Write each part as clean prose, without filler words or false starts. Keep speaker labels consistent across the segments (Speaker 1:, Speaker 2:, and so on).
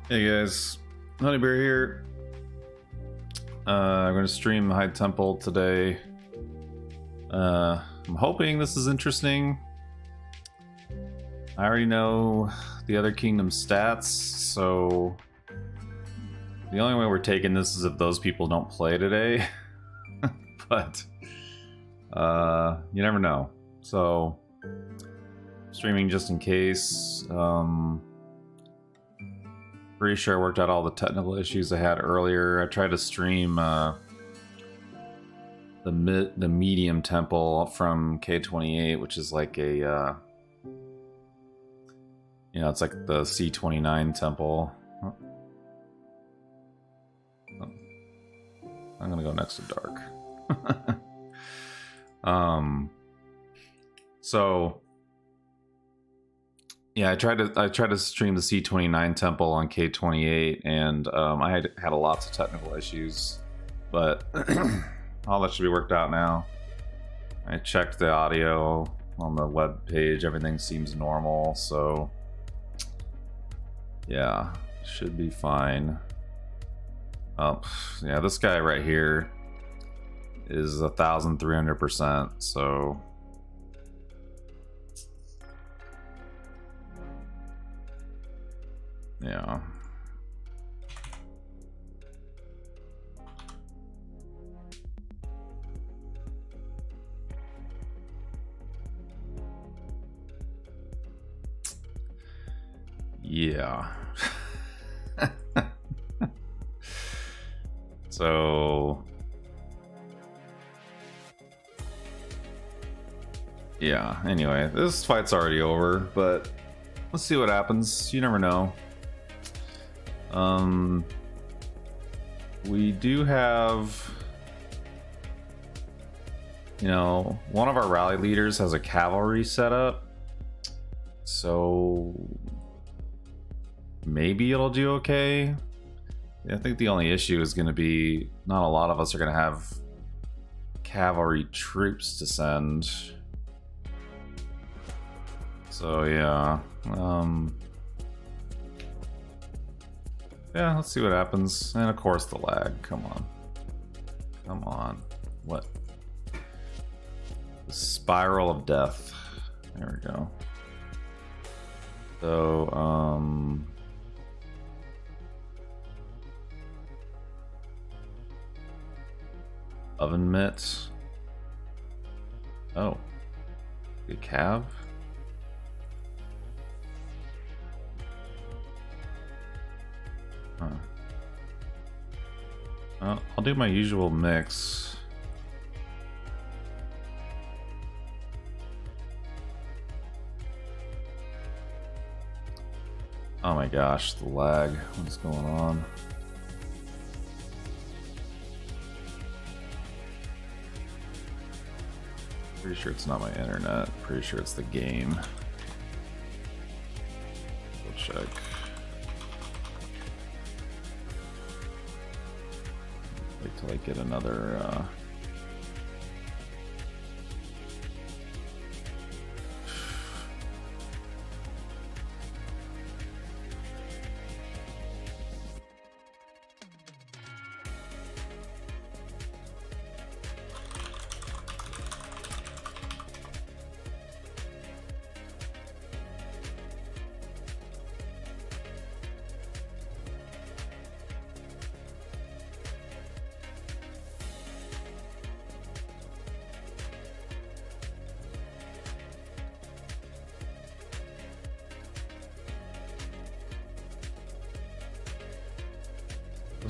Speaker 1: Hey guys, Honeybear here. I'm going to stream High Temple today. I'm hoping this is interesting. I already know the other kingdom stats, so the only way we're taking this is if those people don't play today. But you never know. So streaming just in case. Pretty sure I worked out all the technical issues I had earlier. I tried to stream the medium temple from K49, which is like a it's like the C29 temple. Oh. I'm gonna go next to dark. So yeah, I tried to stream the C29 temple on K48, and I had lots of technical issues, but all that should be worked out now. I checked the audio on the web page; everything seems normal, so yeah, should be fine. Oh, yeah, this guy right here is 1,300%, so. Yeah. Yeah. So yeah, anyway, this fight's already over, but let's see what happens. You never know. We do have, one of our rally leaders has a cavalry setup, so maybe it'll do okay. I think the only issue is going to be not a lot of us are going to have cavalry troops to send. So yeah, yeah, let's see what happens. And of course the lag. Come on. What? The spiral of death. There we go. So oven mitts. Oh, the cav. I'll do my usual mix. Oh my gosh, the lag. What's going on? Pretty sure it's not my internet. Pretty sure it's the game. We'll check. Wait till I get another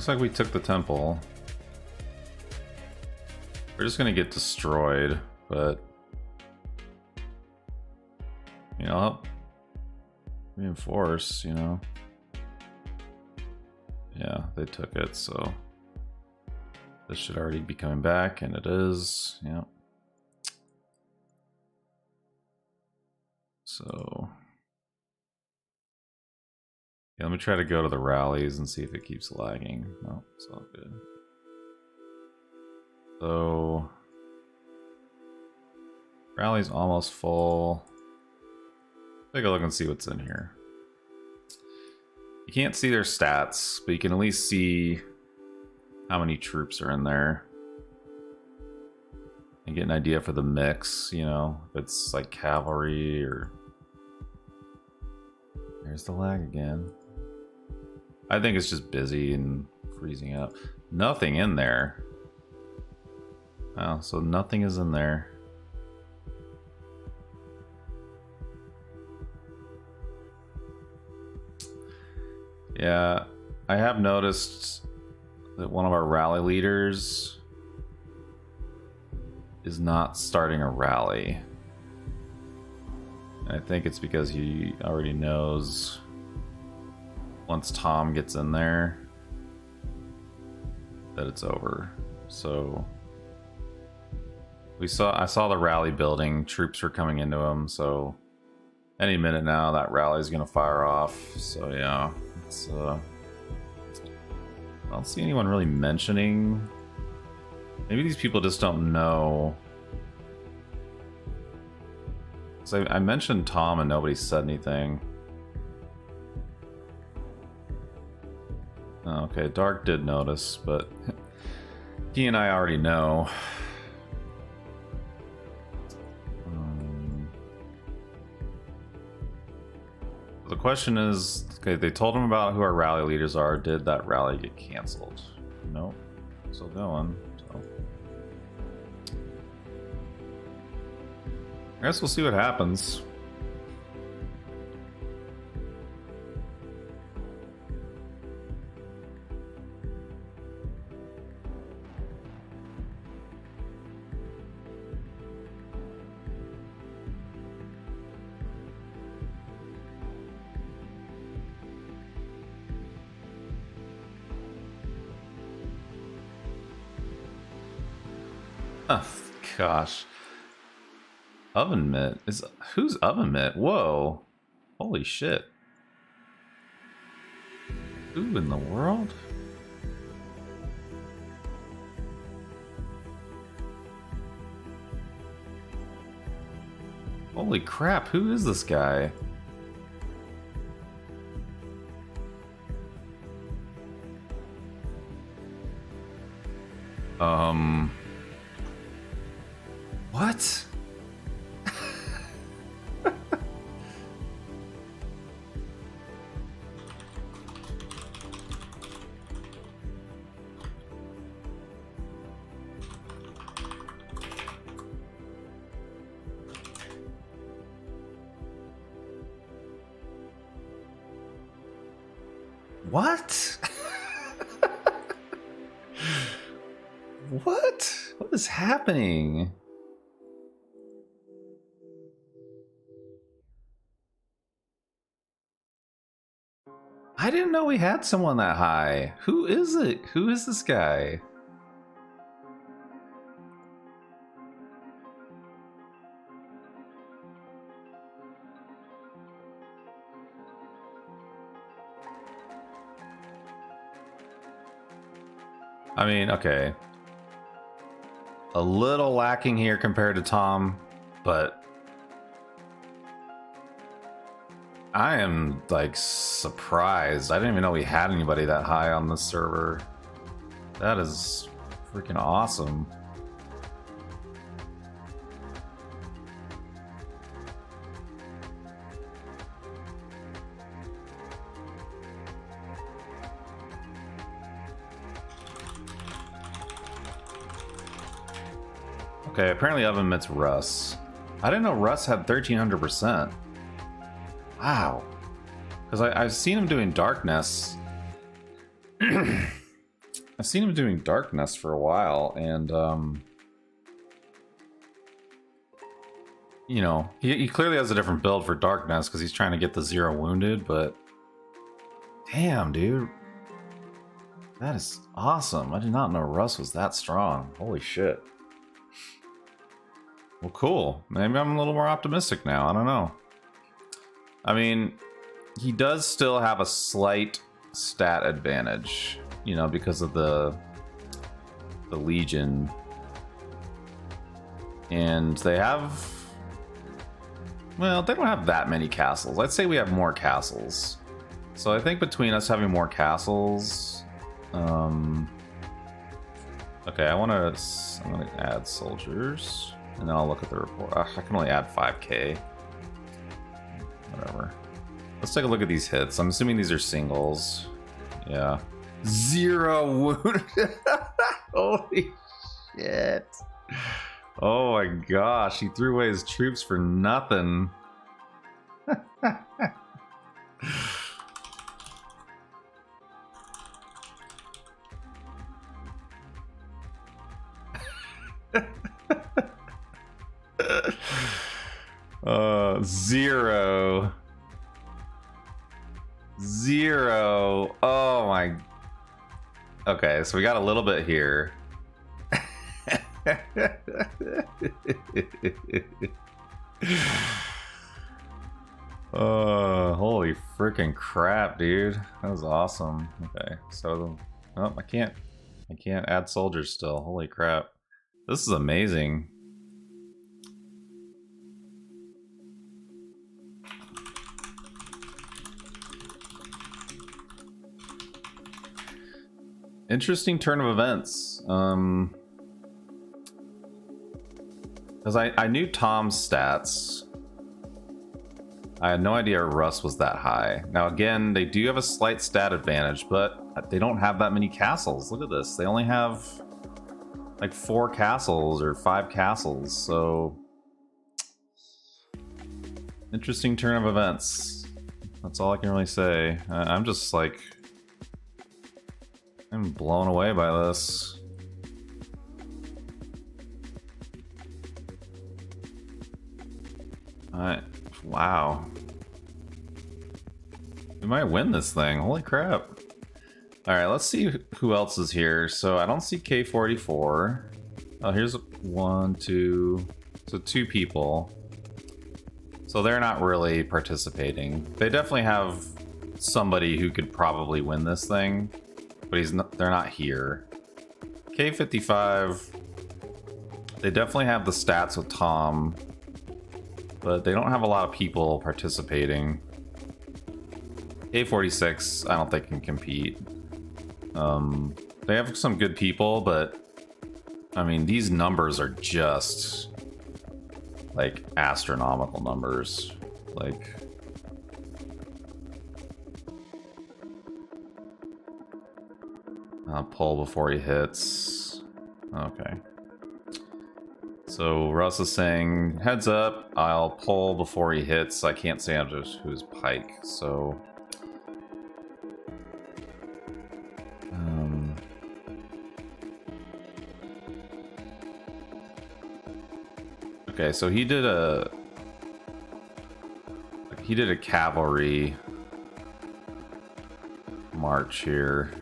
Speaker 1: looks like we took the temple. We're just gonna get destroyed, but help reinforce, Yeah, they took it, so this should already be coming back, and it is, yeah. So yeah, let me try to go to the rallies and see if it keeps lagging. No, it's all good. So rally's almost full. Take a look and see what's in here. You can't see their stats, but you can at least see how many troops are in there. And get an idea for the mix, you know, if it's like cavalry or... There's the lag again. I think it's just busy and freezing up. Nothing in there. Oh, so nothing is in there. Yeah, I have noticed that one of our rally leaders is not starting a rally. I think it's because he already knows once Tom gets in there that it's over. So I saw the rally building, troops were coming into him, so any minute now that rally is gonna fire off. So yeah, it's I don't see anyone really mentioning. Maybe these people just don't know. So I mentioned Tom and nobody said anything. Oh, okay, Dark did notice, but he and I already know. The question is, okay, they told him about who our rally leaders are. Did that rally get canceled? Nope. Still going. So. I guess we'll see what happens. Oh, gosh. Oven mitt is who's oven mitt? Whoa, holy shit! Who in the world? Holy crap! Who is this guy? What? What? What? What is happening? I didn't know we had someone that high. Who is it? Who is this guy? I mean, okay. A little lacking here compared to Tom, but I am like surprised. I didn't even know we had anybody that high on this server. That is freaking awesome. Okay, apparently oven mitt's Russ. I didn't know Russ had 1300%. Wow. Because I've seen him doing Darkness. I've seen him doing Darkness for a while, and you know, he clearly has a different build for Darkness because he's trying to get the 0 wounded, but damn, dude. That is awesome. I did not know Russ was that strong. Holy shit. Well, cool. Maybe I'm a little more optimistic now. I don't know. I mean, he does still have a slight stat advantage, you know, because of the Legion. And they have... Well, they don't have that many castles. I'd say we have more castles. So I think between us having more castles, okay, I'm gonna add soldiers, and then I'll look at the report. I can only add 5k. Whatever. Let's take a look at these hits. I'm assuming these are singles. Yeah. 0 wounded. Holy shit. Oh my gosh, he threw away his troops for nothing. Zero. Oh my. Okay, so we got a little bit here. Holy freaking crap, dude. That was awesome. Okay, so oh, I can't add soldiers still. Holy crap. This is amazing. Interesting turn of events. Because I knew Tom's stats. I had no idea Russ was that high. Now again, they do have a slight stat advantage, but they don't have that many castles. Look at this. They only have like 4 castles or 5 castles, so interesting turn of events. That's all I can really say. I'm just like, I'm blown away by this. Wow. We might win this thing. Holy crap. Alright, let's see who else is here. So I don't see K44. Oh, here's 1, 2. So 2 people. So they're not really participating. They definitely have somebody who could probably win this thing, but they're not here. K55, they definitely have the stats with Tom, but they don't have a lot of people participating. K46, I don't think can compete. They have some good people, but I mean, these numbers are just like astronomical numbers. Like, pull before he hits. Okay. So Russ is saying, heads up, I'll pull before he hits. I can't say who's Pike, so... Okay, so he did a cavalry march here.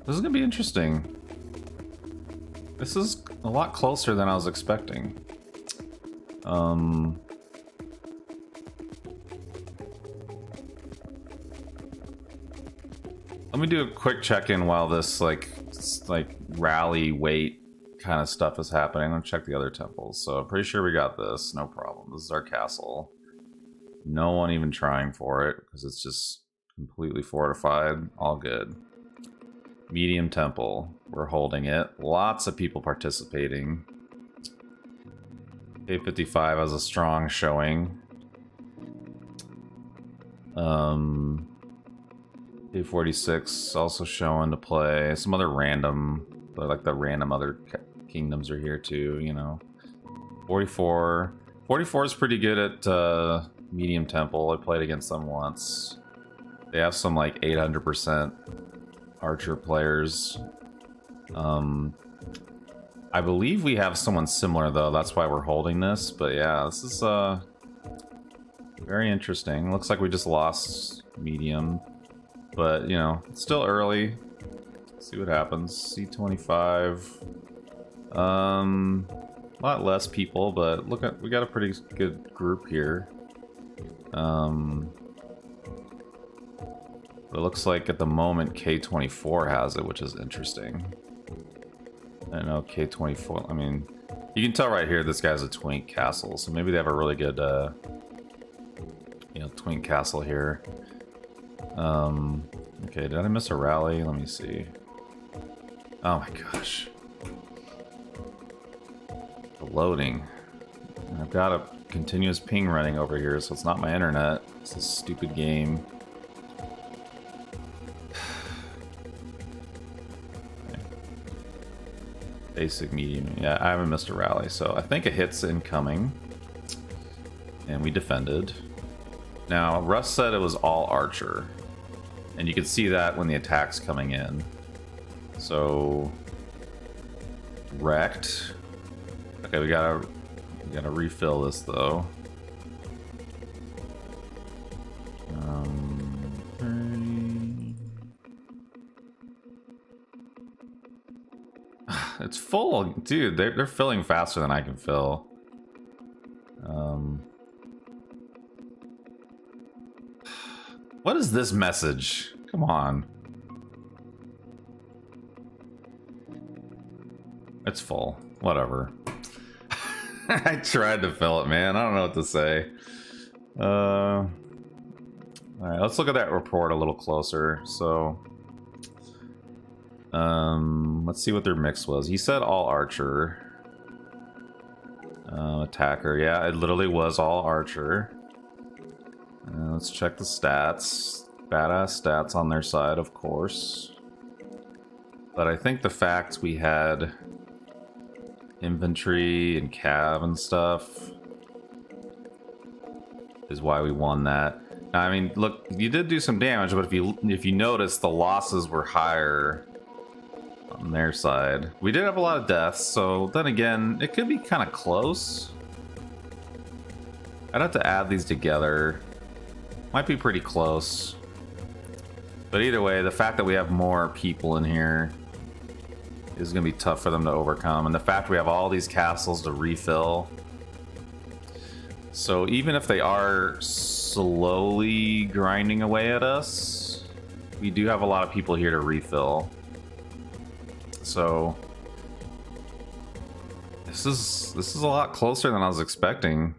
Speaker 1: This is gonna be interesting. This is a lot closer than I was expecting. Let me do a quick check-in while this like rally wait kind of stuff is happening. I'm gonna check the other temples. So I'm pretty sure we got this, no problem. This is our castle. No one even trying for it because it's just completely fortified. All good. Medium temple, we're holding it. Lots of people participating. K55 has a strong showing. K46 also showing to play. Some other random, like the random other kingdoms are here too, you know. 44 is pretty good at medium temple. I played against them once. They have some like 800% archer players. I believe we have someone similar though, that's why we're holding this. But yeah, this is very interesting. Looks like we just lost medium, but you know, it's still early. Let's see what happens. C25, a lot less people, but we got a pretty good group here. But it looks like at the moment K24 has it, which is interesting. I don't know, K24, I mean, you can tell right here this guy's a twink castle, so maybe they have a really good, you know, twink castle here. Okay, did I miss a rally? Let me see. Oh my gosh. The loading. I've got a continuous ping running over here, so it's not my internet. It's a stupid game. Okay. Basic, medium. Yeah, I haven't missed a rally, so I think a hit's incoming. And we defended. Now, Russ said it was all archer. And you can see that when the attack's coming in. So... wrecked. Okay, we gotta refill this though. It's full, dude. They're filling faster than I can fill. What is this message? Come on. It's full. Whatever. I tried to fill it, man. I don't know what to say. Alright, let's look at that report a little closer. So, let's see what their mix was. He said all archer. Attacker. Yeah, it literally was all archer. Let's check the stats. Badass stats on their side, of course. But I think the fact we had infantry and cav and stuff is why we won that. Now, I mean, look, you did do some damage, but if you notice, the losses were higher on their side. We did have a lot of deaths, so then again, it could be kind of close. I'd have to add these together. Might be pretty close. But either way, the fact that we have more people in here is going to be tough for them to overcome. And the fact we have all these castles to refill. So even if they are slowly grinding away at us, we do have a lot of people here to refill. So this is a lot closer than I was expecting.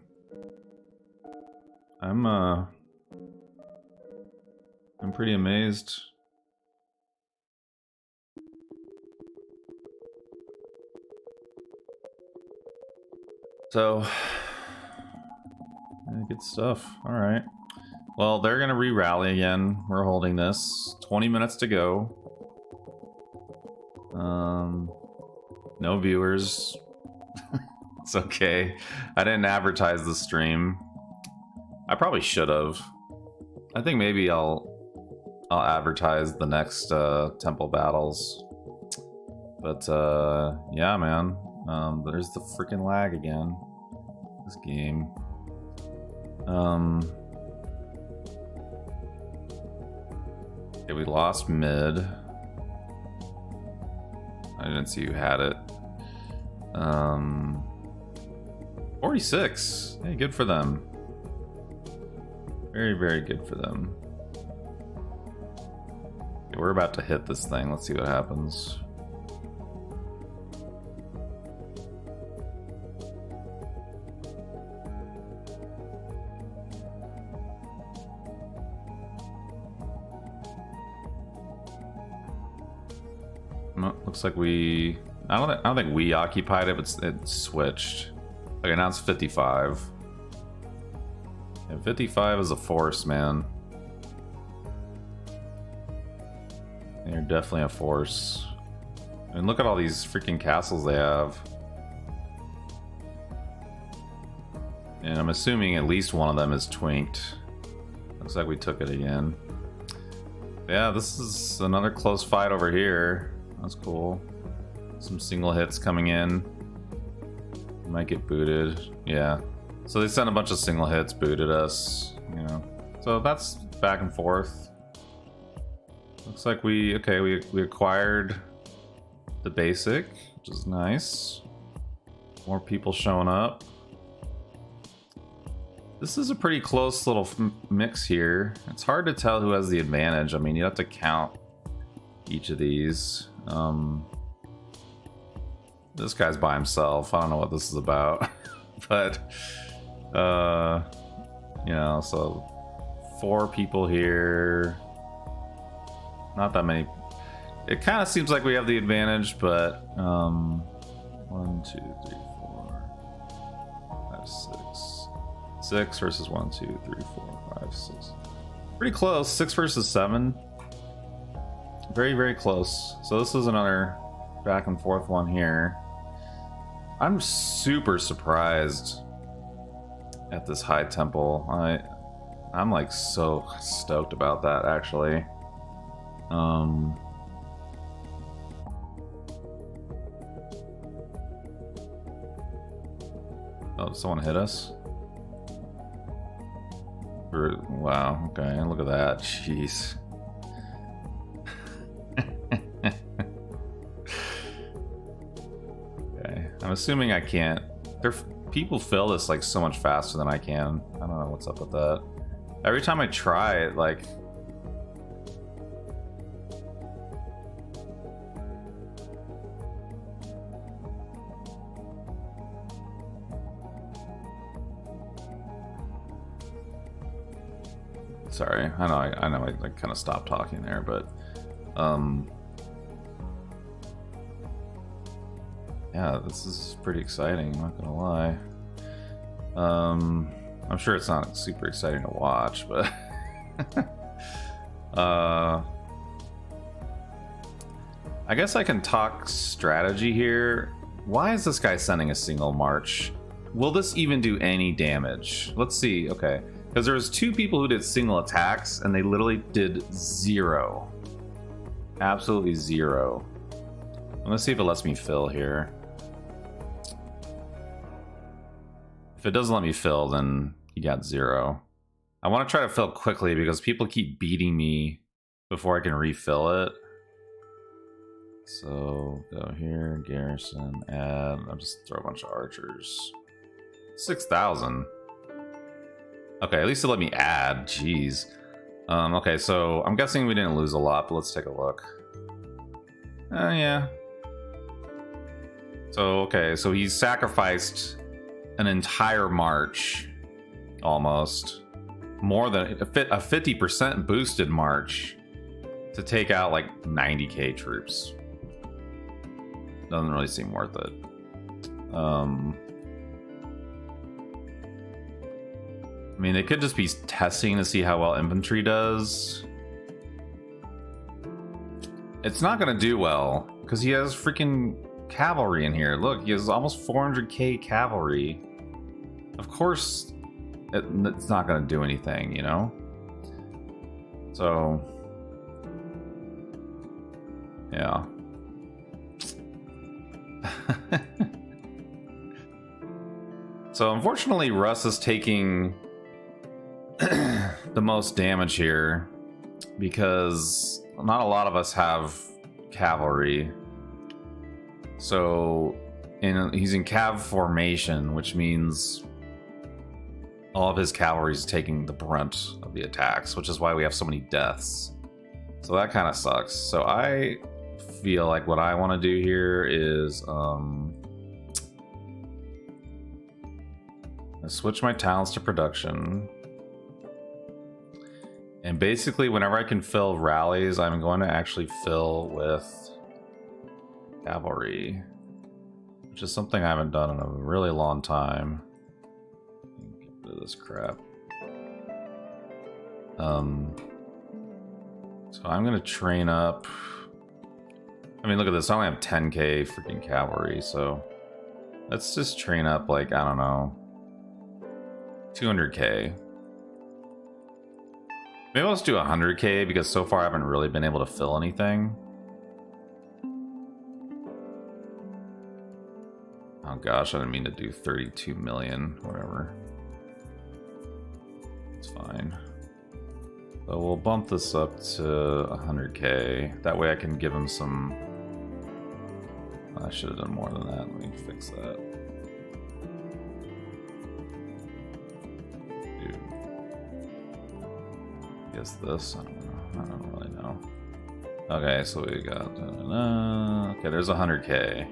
Speaker 1: I'm pretty amazed. So, yeah, good stuff. All right. Well, they're gonna re-rally again. We're holding this. 20 minutes to go. No viewers. It's okay. I didn't advertise the stream. I probably should have. I think maybe I'll advertise the next temple battles. But yeah, man. There's the freaking lag again. This game. Okay, we lost mid. I didn't see who had it. 46. Hey, good for them. Very, very good for them. Okay, we're about to hit this thing. Let's see what happens. Looks like we... I don't think we occupied it, but it switched. Okay, now it's 55. Yeah, 55 is a force, man. They're definitely a force. I mean, look at all these freaking castles they have. And I'm assuming at least one of them is twinked. Looks like we took it again. Yeah, this is another close fight over here. That's cool. Some single hits coming in. Might get booted. Yeah. So they sent a bunch of single hits, booted us. You know. So that's back and forth. Looks like we acquired the basic, which is nice. More people showing up. This is a pretty close little mix here. It's hard to tell who has the advantage. I mean, you have to count each of these. This guy's by himself. I don't know what this is about. But, you know, so 4 people here. Not that many. It kind of seems like we have the advantage, but 1, 2, 3, 4, 5, 6. 6 versus 1, 2, 3, 4, 5, 6. Pretty close. 6 versus 7. Very, very close. So this is another back and forth one here. I'm super surprised at this high temple. I'm like so stoked about that, actually. Oh, someone hit us? Wow, okay, look at that. Jeez. Okay, I'm assuming I can't. People fill this like so much faster than I can. I don't know what's up with that. Every time I try it, like... Sorry, I know I kind of stopped talking there, but yeah, this is pretty exciting, I'm not gonna lie. I'm sure it's not super exciting to watch, but I guess I can talk strategy here. Why is this guy sending a single march? Will this even do any damage? Let's see. Okay, because there was 2 people who did single attacks and they literally did 0. Absolutely 0. Let's see if it lets me fill here. If it doesn't let me fill, then you got 0. I want to try to fill quickly because people keep beating me before I can refill it. So go here, garrison, add. I'll just throw a bunch of archers. 6,000. Okay, at least it let me add. Jeez. Okay, so I'm guessing we didn't lose a lot, but let's take a look. Yeah. So, okay, so he sacrificed an entire march, almost. More than a 50% boosted march to take out like 90k troops. Doesn't really seem worth it. I mean, they could just be testing to see how well infantry does. It's not gonna do well because he has freaking cavalry in here. Look, he has almost 400k cavalry. Of course, it's not gonna do anything, you know? So, yeah. So unfortunately, Russ is taking the most damage here because not a lot of us have cavalry. So he's in cav formation, which means all of his cavalry is taking the brunt of the attacks, which is why we have so many deaths. So that kind of sucks. So I feel like what I want to do here is I switch my talents to production. And basically, whenever I can fill rallies, I'm going to actually fill with cavalry, which is something I haven't done in a really long time. Get rid of this crap. So I'm going to train up. I mean, look at this. I only have 10k freaking cavalry, so let's just train up like, I don't know, 200k. Maybe let's do 100k because so far I haven't really been able to fill anything. Oh gosh, I didn't mean to do 32 million, whatever. It's fine. So we'll bump this up to 100k. That way I can give him some... I should have done more than that. Let me fix that. guess this. I don't really know. Okay, so we got okay. There's 100K,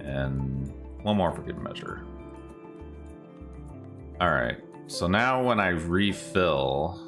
Speaker 1: and one more for good measure. All right. So now when I refill,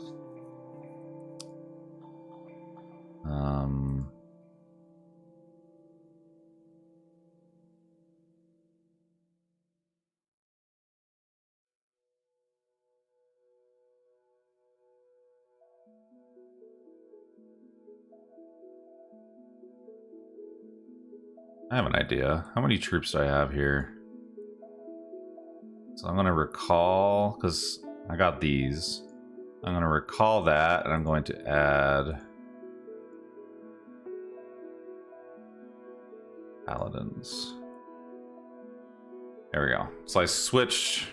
Speaker 1: I have an idea. How many troops do I have here? So I'm going to recall, because I got these. I'm going to recall that, and I'm going to add paladins. There we go. So I switch.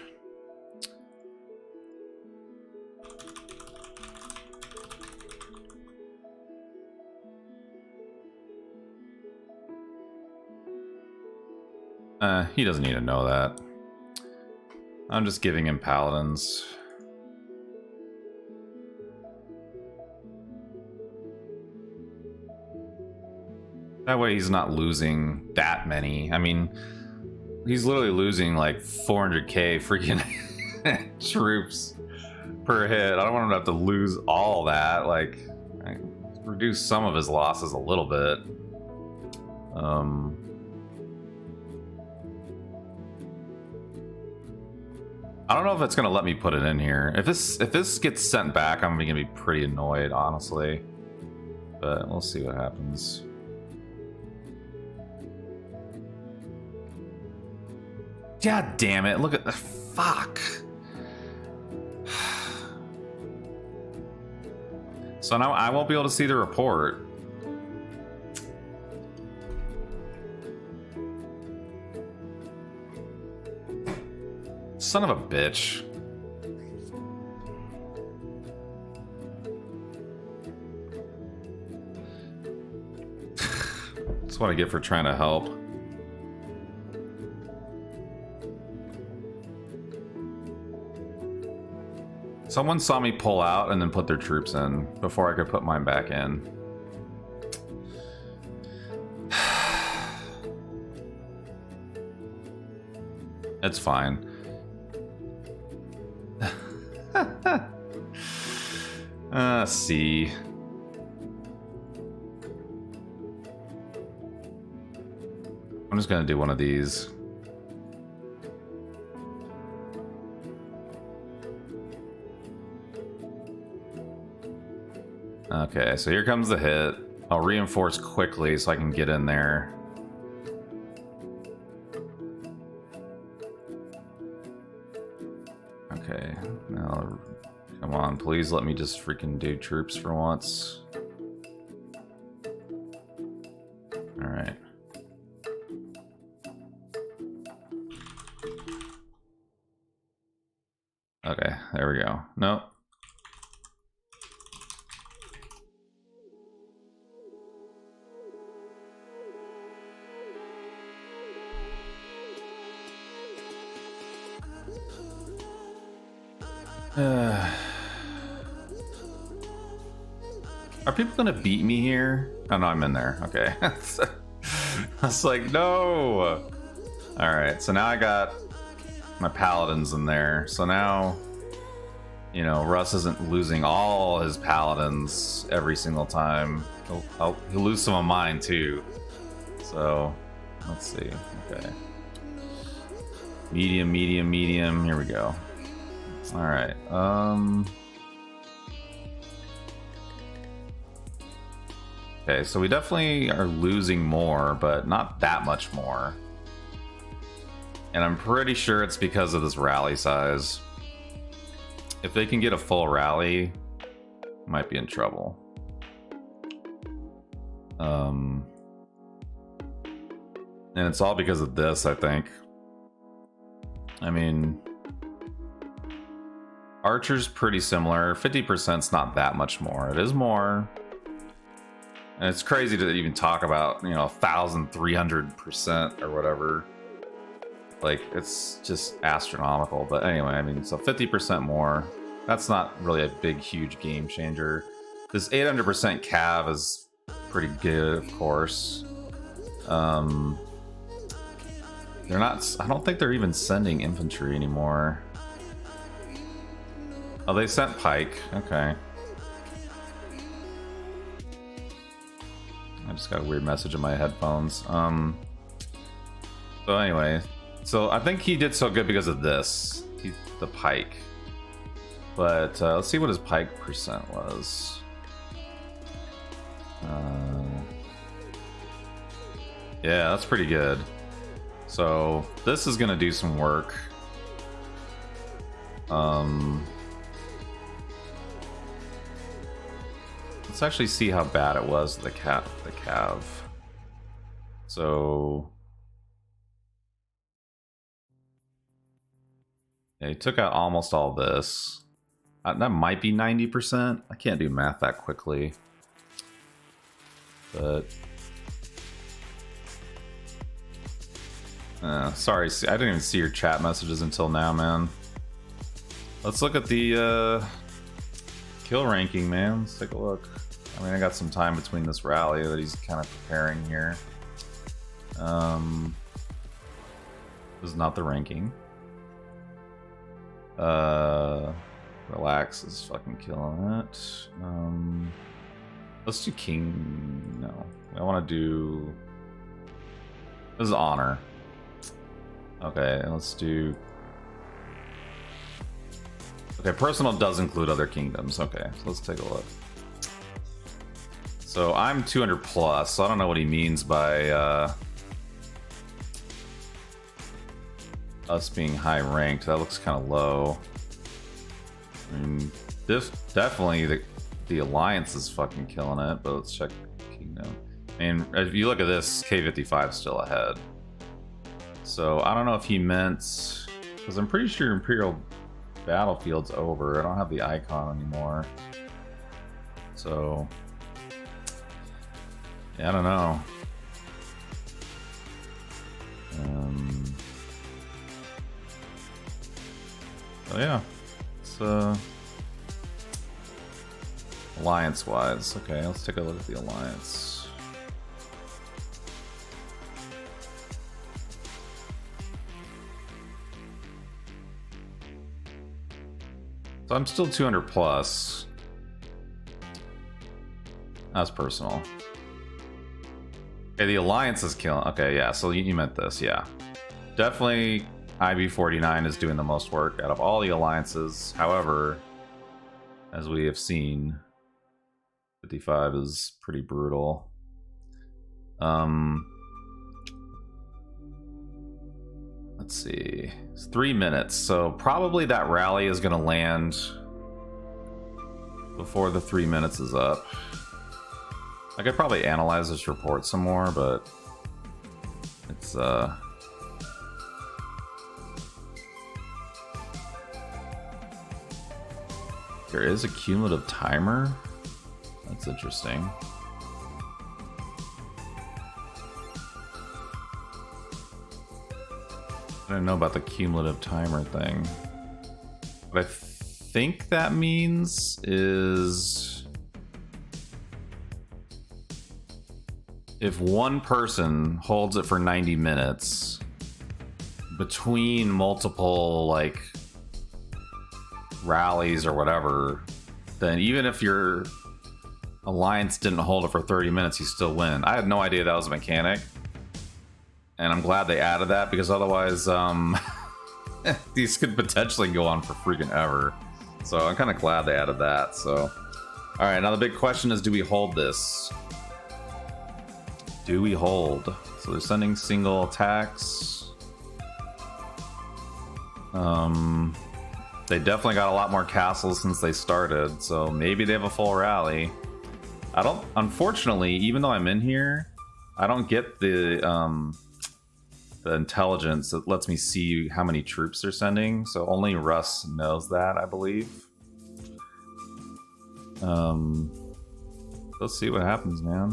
Speaker 1: He doesn't need to know that. I'm just giving him paladins. That way he's not losing that many. I mean, he's literally losing like 400K freaking troops per hit. I don't want him to have to lose all that. Like, reduce some of his losses a little bit. I don't know if it's gonna let me put it in here. If this gets sent back, I'm gonna be pretty annoyed, honestly. But we'll see what happens. God damn it! Look at the fuck. So now I won't be able to see the report. Son of a bitch. That's what I get for trying to help. Someone saw me pull out and then put their troops in before I could put mine back in. It's fine. See. I'm just gonna do one of these. Okay, so here comes the hit. I'll reinforce quickly so I can get in there. Okay, now come on, please let me just freaking do troops for once. Alright. Okay, there we go. Nope. Are people gonna beat me here? Oh no, I'm in there. Okay. I was like, no. Alright, so now I got my paladins in there. So now, you know, Russ isn't losing all his paladins every single time. He'll lose some of mine too. So, let's see. Okay. Medium, medium, medium. Here we go. Alright. Okay, so we definitely are losing more, but not that much more. And I'm pretty sure it's because of this rally size. If they can get a full rally, might be in trouble. And it's all because of this, I think. I mean, Archer's pretty similar. 50%'s not that much more. It is more. And it's crazy to even talk about, you know, 1,300% or whatever. Like, it's just astronomical. But anyway, I mean, so 50% more. That's not really a big, huge game changer. This 800% cav is pretty good, of course. They're not. I don't think they're even sending infantry anymore. Oh, they sent pike. Okay. I just got a weird message in my headphones. So anyway, so I think he did so good because of this, the pike. But let's see what his pike percent was. Yeah, that's pretty good. So this is gonna do some work. Let's actually see how bad it was, the cav. So yeah, he took out almost all this. That might be 90%. I can't do math that quickly. But sorry, I didn't even see your chat messages until now, man. Let's look at the kill ranking, man. Let's take a look. I mean, I got some time between this rally that he's kind of preparing here. This is not the ranking. Relax is fucking killing it. Let's do king. No, I want to do. This is honor. Okay, let's do. Okay, personal does include other kingdoms. Okay, so let's take a look. So I'm 200 plus, so I don't know what he means by us being high ranked. That looks kind of low. I mean, this definitely the alliance is fucking killing it, but let's check kingdom. I mean, if you look at this, K55 is still ahead. So I don't know if he meant, because I'm pretty sure Imperial Battlefield's over. I don't have the icon anymore. So yeah, I don't know. Oh yeah, it's alliance-wise. Okay, let's take a look at the alliance. So I'm still 200 plus. That's personal. Okay, the alliance is killing. Okay, yeah, so you meant this, yeah. Definitely IB49 is doing the most work out of all the alliances. However, as we have seen, 55 is pretty brutal. Let's see. It's 3 minutes, so probably that rally is going to land before the 3 minutes is up. I could probably analyze this report some more, but it's there is a cumulative timer. That's interesting. I didn't know about the cumulative timer thing. What I think that means is if one person holds it for 90 minutes between multiple like rallies or whatever, then even if your alliance didn't hold it for 30 minutes, you still win. I had no idea that was a mechanic, and I'm glad they added that, because otherwise these could potentially go on for freaking ever. So I'm kind of glad they added that. So all right, now the big question is, do we hold this? Do we hold? So they're sending single attacks. They definitely got a lot more castles since they started, so maybe they have a full rally. I don't, unfortunately, even though I'm in here, I don't get the intelligence that lets me see how many troops they're sending, so only Russ knows that, I believe. Let's see what happens, man.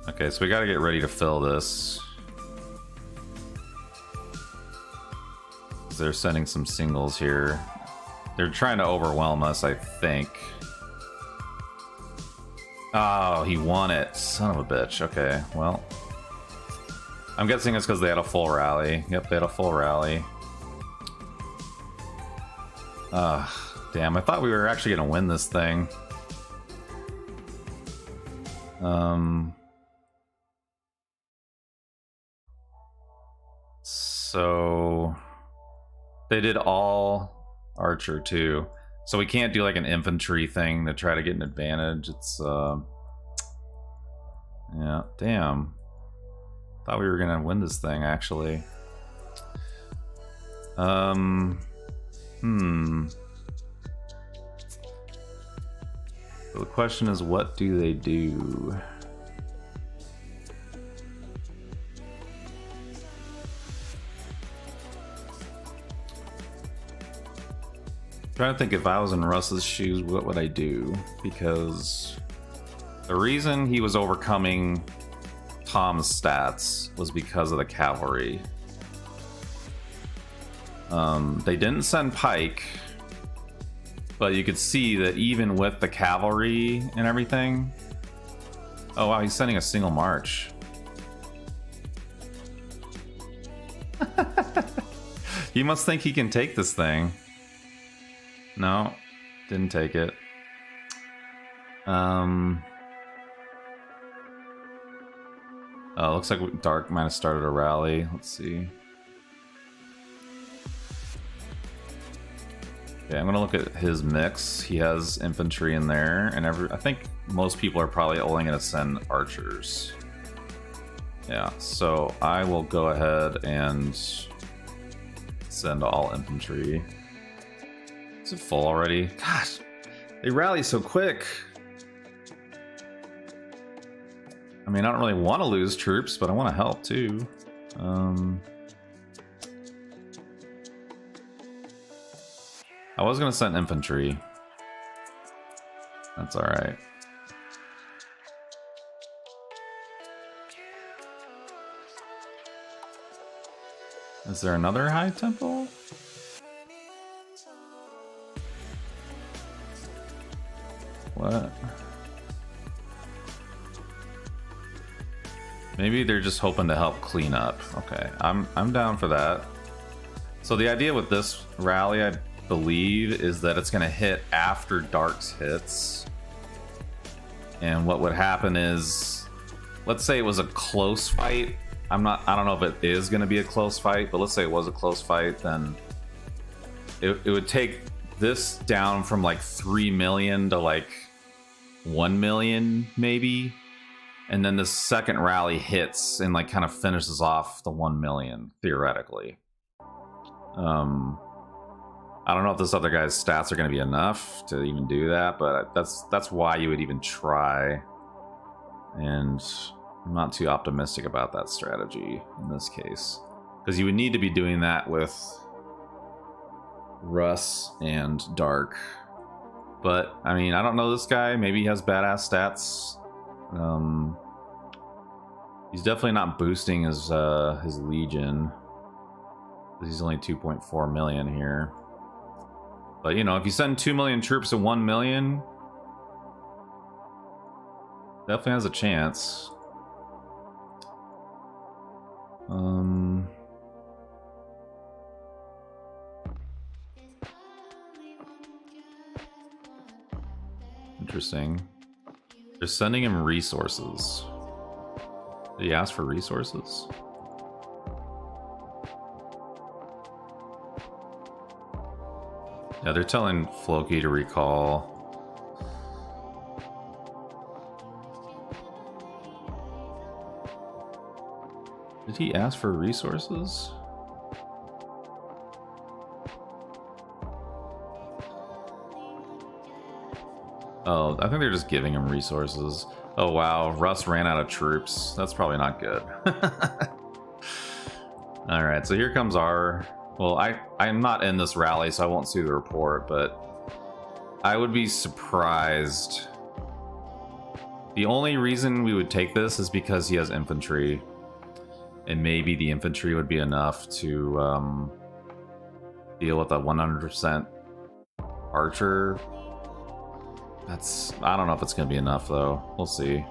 Speaker 1: Okay, so we gotta get ready to fill this. because they're sending some singles here. They're trying to overwhelm us, I think. Oh, he won it. Son of a bitch. Okay, well. I'm guessing it's because they had a full rally. Yep, they had a full rally. Damn, I thought we were actually going to win this thing. So they did all archer too. So we can't do like an infantry thing to try to get an advantage. It's yeah, damn. Thought we were gonna win this thing actually. So the question is, what do they do? Trying to think, if I was in Russ's shoes, what would I do? Because the reason he was overcoming Tom's stats was because of the cavalry. They didn't send Pike, but you could see that even with the cavalry and everything. Oh wow, he's sending a single march. He must think he can take this thing. No, didn't take it. Oh, looks like Dark might have started a rally. Let's see. Okay, I'm gonna look at his mix. He has infantry in there, and I think most people are probably only gonna send archers. Yeah, so I will go ahead and send all infantry. Is it full already? Gosh, they rally so quick. I mean, I don't really want to lose troops, but I want to help too. I was gonna send infantry. That's all right. Is there another high temple? What? Maybe they're just hoping to help clean up. Okay, I'm down for that. So the idea with this rally, I believe, is that it's going to hit after Dark's hits. And what would happen is, let's say it was a close fight. I don't know if it is going to be a close fight, but let's say it was a close fight, then it would take this down from like 3 million to like 1 million maybe. And then the second rally hits and like kind of finishes off the 1 million, theoretically. I don't know if this other guy's stats are going to be enough to even do that, but that's why you would even try. And I'm not too optimistic about that strategy in this case, because you would need to be doing that with Russ and Dark. But I mean, I don't know this guy. Maybe he has badass stats. He's definitely not boosting his Legion. He's only 2.4 million here. But you know, if you send 2 million troops to 1 million, definitely has a chance. Interesting. They're sending him resources. Did he ask for resources? Yeah, they're telling Floki to recall. Did he ask for resources? Oh, I think they're just giving him resources. Oh wow, Russ ran out of troops. That's probably not good. Alright, so here comes our... Well, I'm not in this rally, so I won't see the report, but I would be surprised. The only reason we would take this is because he has infantry. And maybe the infantry would be enough to deal with a 100% archer. I don't know if it's gonna be enough though. We'll see.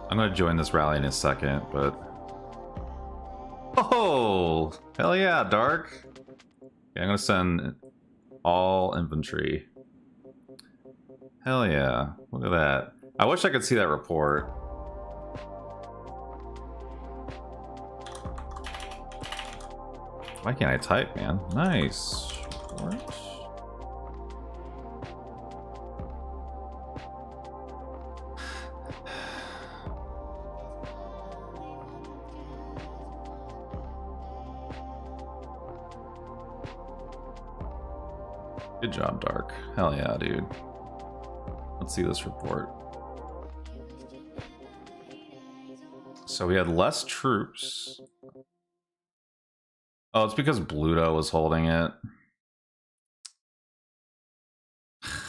Speaker 1: I'm gonna join this rally in a second, but oh, hell yeah, Dark. Yeah, I'm gonna send all infantry. Hell yeah, look at that. I wish I could see that report. Why can't I type, man? Nice. Report. Good job, Dark. Hell yeah, dude. Let's see this report. So we had less troops. Oh, it's because Bluto was holding it.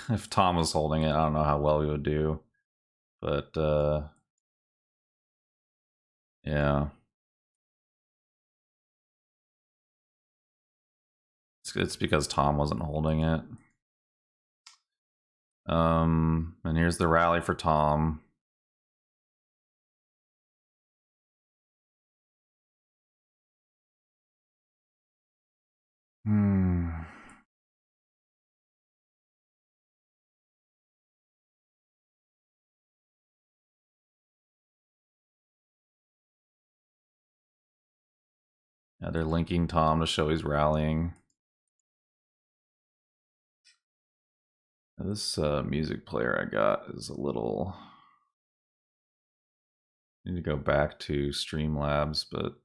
Speaker 1: If Tom was holding it, I don't know how well we would do. But, yeah. It's because Tom wasn't holding it. And here's the rally for Tom. Yeah, they're linking Tom to show he's rallying. This music player I got is a little... I need to go back to Streamlabs, but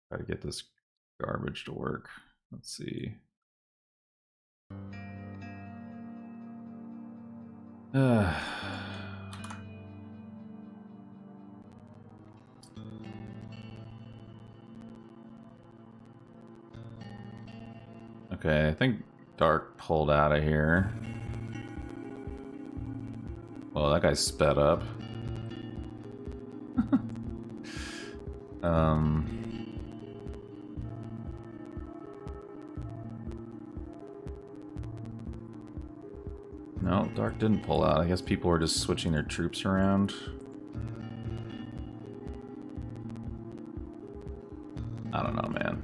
Speaker 1: try to get this garbage to work. Let's see. Okay, I think Dark pulled out of here. Well, that guy sped up. No, Dark didn't pull out. I guess people were just switching their troops around. I don't know, man.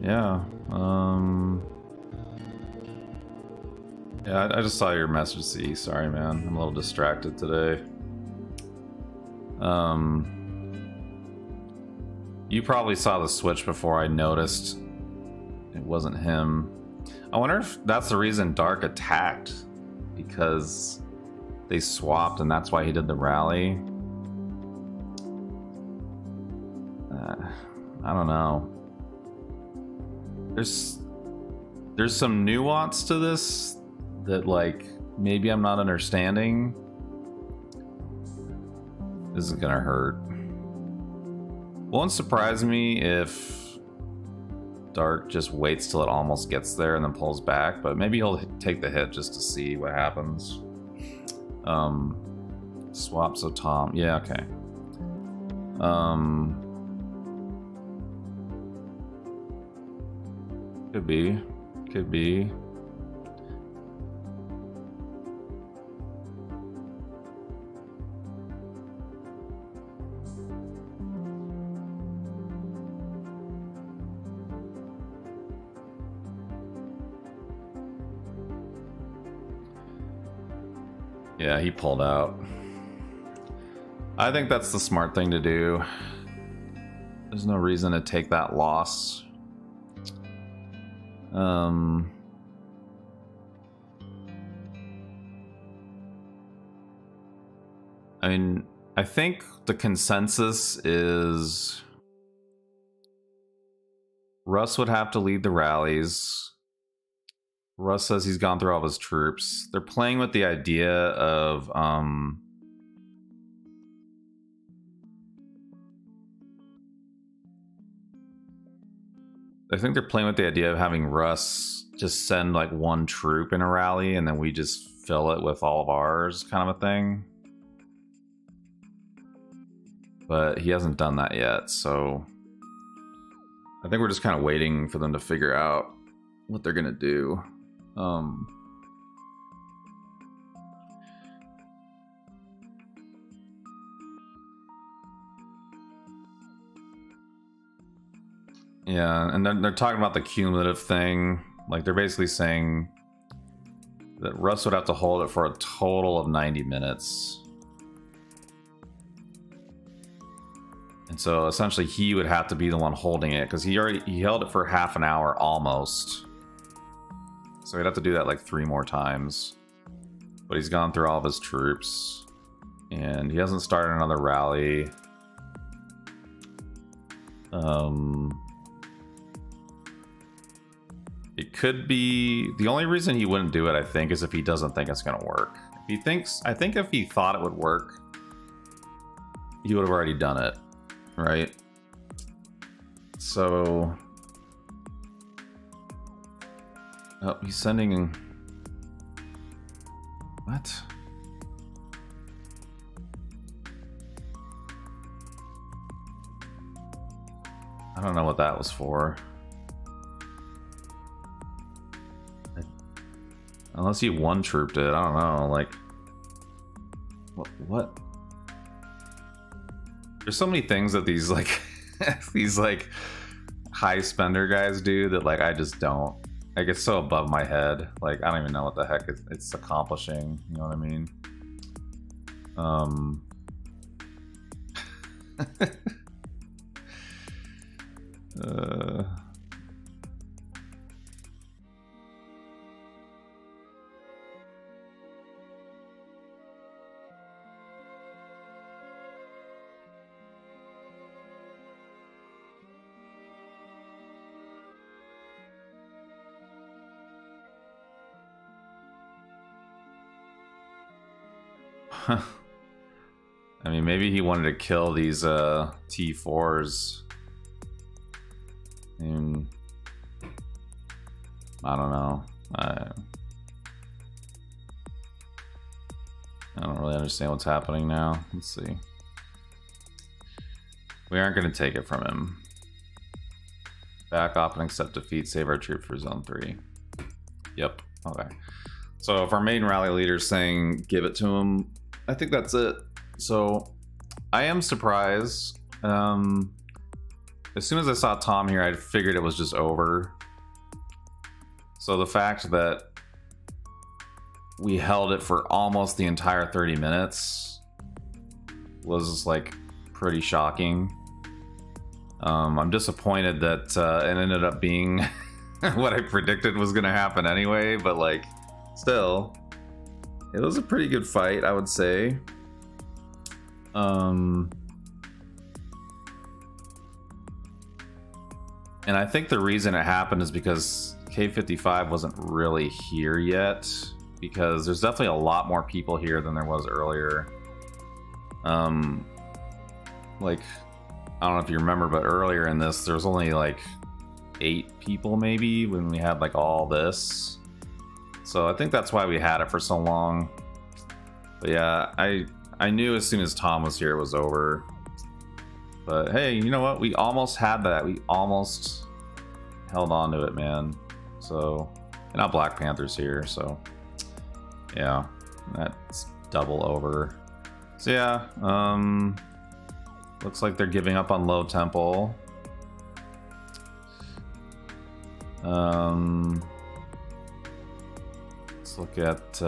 Speaker 1: Yeah, yeah, I just saw your message, C. Sorry, man. I'm a little distracted today. You probably saw the switch before I noticed it wasn't him. I wonder if that's the reason Dark attacked, because they swapped and that's why he did the rally. I don't know. There's some nuance to this that, like, maybe I'm not understanding. This is gonna hurt. Won't surprise me if Dark just waits till it almost gets there and then pulls back, but maybe he'll take the hit just to see what happens. Swap, so Tom. Yeah, okay. Could be. Could be. Yeah, he pulled out. I think that's the smart thing to do. There's no reason to take that loss. I mean, I think the consensus is Russ would have to lead the rallies. Russ says he's gone through all of his troops. They're playing with the idea of I think they're playing with the idea of having Russ just send like one troop in a rally and then we just fill it with all of ours, kind of a thing. But he hasn't done that yet, so I think we're just kind of waiting for them to figure out what they're gonna do. Yeah, and they're talking about the cumulative thing. Like, they're basically saying that Russ would have to hold it for a total of 90 minutes. And so essentially he would have to be the one holding it, because he held it for half an hour almost. So he'd have to do that like 3 more times. But he's gone through all of his troops. And he hasn't started another rally. It could be... The only reason he wouldn't do it, I think, is if he doesn't think it's going to work. If he thinks... I think if he thought it would work, he would have already done it. Right? So... Oh, he's sending... What? I don't know what that was for. Unless he one-trooped it, I don't know, like... What? There's so many things that these, like... these, like, high spender guys do that, like, I just don't. Like, it's so above my head. Like, I don't even know what the heck it's accomplishing, you know what I mean? I mean, maybe he wanted to kill these T4s. I mean, I don't know. I don't really understand what's happening now. Let's see. We aren't going to take it from him. Back off and accept defeat. Save our troop for zone 3. Yep. Okay. So if our main rally leader's saying give it to him, I think that's it. So I am surprised. As soon as I saw Tom here, I figured it was just over. So the fact that we held it for almost the entire 30 minutes was like pretty shocking. I'm disappointed that it ended up being what I predicted was going to happen anyway, but like still, it was a pretty good fight, I would say. And I think the reason it happened is because K55 wasn't really here yet, because there's definitely a lot more people here than there was earlier. Like, I don't know if you remember, but earlier in this, there was only like 8 people maybe when we had like all this. So I think that's why we had it for so long. But yeah, I knew as soon as Tom was here it was over. But hey, you know what? We almost had that. We almost held on to it, man. So, and now Black Panther's here, so yeah, that's double over. So yeah, looks like they're giving up on Low Temple. Let's look at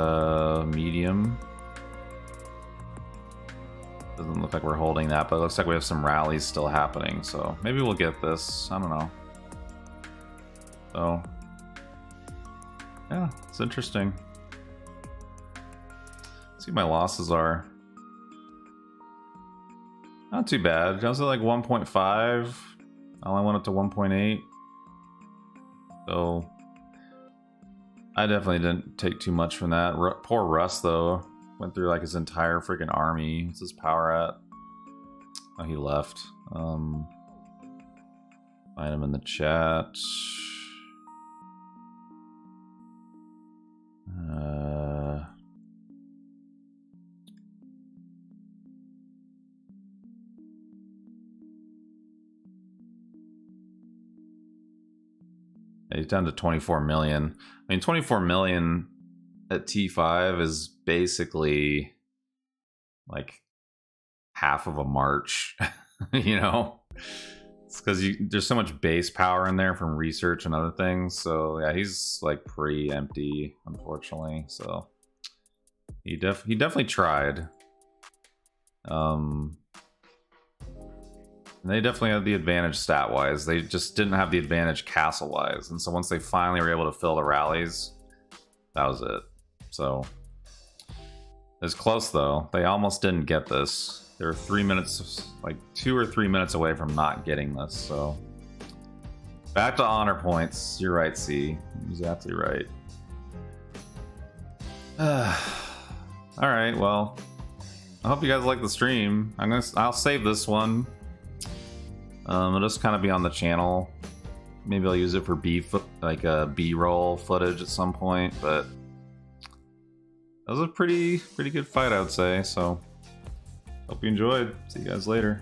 Speaker 1: medium. Doesn't look like we're holding that, but it looks like we have some rallies still happening, so maybe we'll get this. I don't know. So, yeah, it's interesting. Let's see what my losses are. Not too bad. I was at like 1.5. I only went up to 1.8. So, I definitely didn't take too much from that. Poor Russ, though. Went through like his entire freaking army. What's his power at? Oh, he left. Find him in the chat. He's down to 24 million. I mean, 24 million at T5 is basically like half of a march, you know? It's because there's so much base power in there from research and other things. So yeah, he's like pretty empty, unfortunately. So he definitely tried. And they definitely had the advantage stat-wise. They just didn't have the advantage castle-wise. And so once they finally were able to fill the rallies, that was it. So it was close, though. They almost didn't get this. They were 3 minutes, like 2 or 3 minutes away from not getting this. So back to honor points. You're right, C. Exactly right. All right, well, I hope you guys like the stream. I'll save this one. It'll just kind of be on the channel. Maybe I'll use it for B-roll footage at some point, but that was a pretty good fight, I would say. So hope you enjoyed. See you guys later.